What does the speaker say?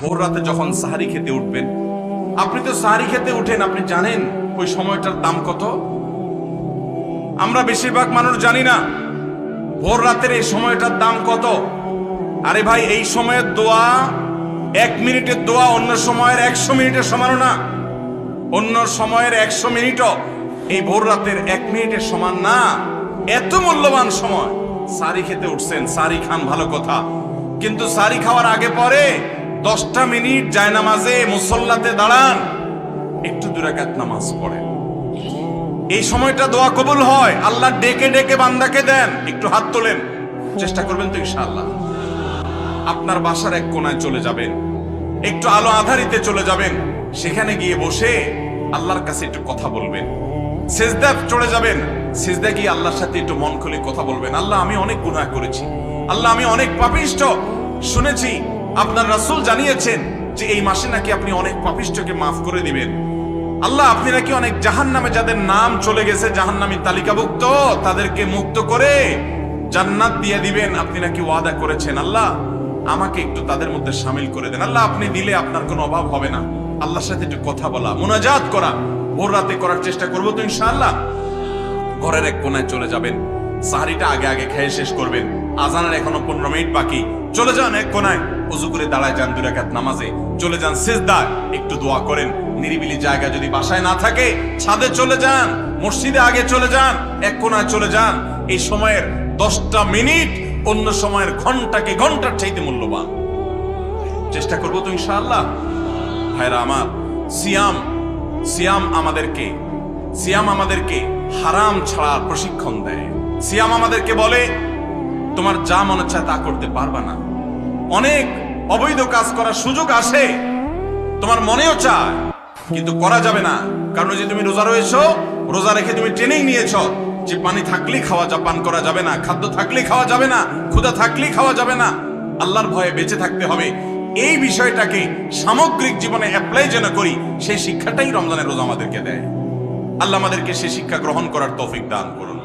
ভোর রাতে যখন সাহারি খেতে উঠবেন, আপনি তো সাহারি খেতে উঠেন, আপনি জানেন ওই সময়টার দাম কত? আমরা বেশিরভাগ মানুষ জানি না ভোর রাতের এই সময়টার দাম কত। আরে ভাই, এই সময়ের দোয়া 1 মিনিটের দোয়া অন্য সময়ের 100 মিনিটের সমান না। অন্য সময়ের 100 মিনিটও এই ভোর রাতের 1 মিনিটের সমান না। এত মূল্যবান সময়। সাহারি খেতে উঠছেন, সাহারি খান, ভালো কথা, কিন্তু সাহারি খাওয়ার আগে পরে 10টা মিনিট জায়নামাজে মুসল্লাতে দাঁড়ান, একটু 2 রাকাত নামাজ পড়েন। এই সময়টা দোয়া কবুল হয়। আল্লাহ ডেকে ডেকে বান্দাকে দেন। একটু হাত তোলেন, চেষ্টা করবেন তো ইনশাআল্লাহ। আপনার বাসার এক কোনায় চলে যাবেন, একটু আলো আধারিতে চলে যাবেন, সেখানে গিয়ে বসে আল্লাহর কাছে একটু কথা বলবেন। সিজদা চলে যাবেন, সিজদা গিয়ে আল্লাহর সাথে একটু মন খুলে কথা বলবেন। আল্লাহ, আমি অনেক গুনাহ করেছি, আল্লাহ আমি অনেক পাপিষ্ঠ। শুনেছি আপনার রাসূল জানিয়েছেন যে এই মাসে নাকি আপনি অনেক পাপিষ্ঠকে মাফ করে দিবেন। আল্লাহ, আপনি নাকি অনেক জাহান্নামে যাদের নাম চলে গেছে জাহান্নামী তালিকাভুক্ত, তাদেরকে মুক্ত করে জান্নাত দিয়ে দিবেন, আপনি নাকি ওয়াদা করেছেন। আল্লাহ, আমাকে একটু তাদের মধ্যে শামিল করে দেন। আল্লাহ, আপনি দিলে আপনার কোনো অভাব হবে না। আল্লাহর সাথে একটু কথা বলা, মুনাজাত করা ভোর রাতে করার চেষ্টা করবো তো ইনশাআল্লাহ। ঘরের এক কোনায় চলে যাবেন, সাহারিটা আগে আগে খেয়ে শেষ করবেন। আজানের এখনো 15 মিনিট বাকি। চলে যান এক কোনায়, ওযু করে দাঁড়ায় যান 2 রাকাত নামাজে। চলে যান সিজদায়, একটু দোয়া করেন। নিরিবিলি জায়গা যদি বাসায় না থাকে, ছাদে চলে যান, মসজিদে আগে চলে যান, এক কোনায় চলে যান। এই সময়ের 10টা মিনিট অন্য সময়ের ঘন্টাকে ঘন্টার চাইতে মূল্যবান। চেষ্টা করবো তো ইনশাআল্লাহ। ভাইরা আমার, সিয়াম আমাদেরকে হারাম ছাড়ার প্রশিক্ষণ দেয়। সিয়াম আমাদেরকে বলে তোমার যা মনে চায় তা করতে পারবা না। অনেক অবৈধ কাজ করার সুযোগ আসে, তোমার মনেও চায়, কিন্তু করা যাবে না। কারণ যে তুমি রোজা রয়েছো, রোজা রেখে তুমি ট্রেনিং নিয়েছো যে পানি থাকলেই পান করা যাবে না, খাদ্য থাকলেই খাওয়া যাবে না, ক্ষুধা থাকলেই খাওয়া যাবে না, আল্লাহর ভয়ে বেঁচে থাকতে হবে। এই বিষয়টাকে সামগ্রিক জীবনে অ্যাপ্লাই যেন করি, সেই শিক্ষাটাই রমজানের রোজা আমাদেরকে দেয়। আল্লাহ আমাদেরকে সেই শিক্ষা গ্রহণ করার তৌফিক দান করুন।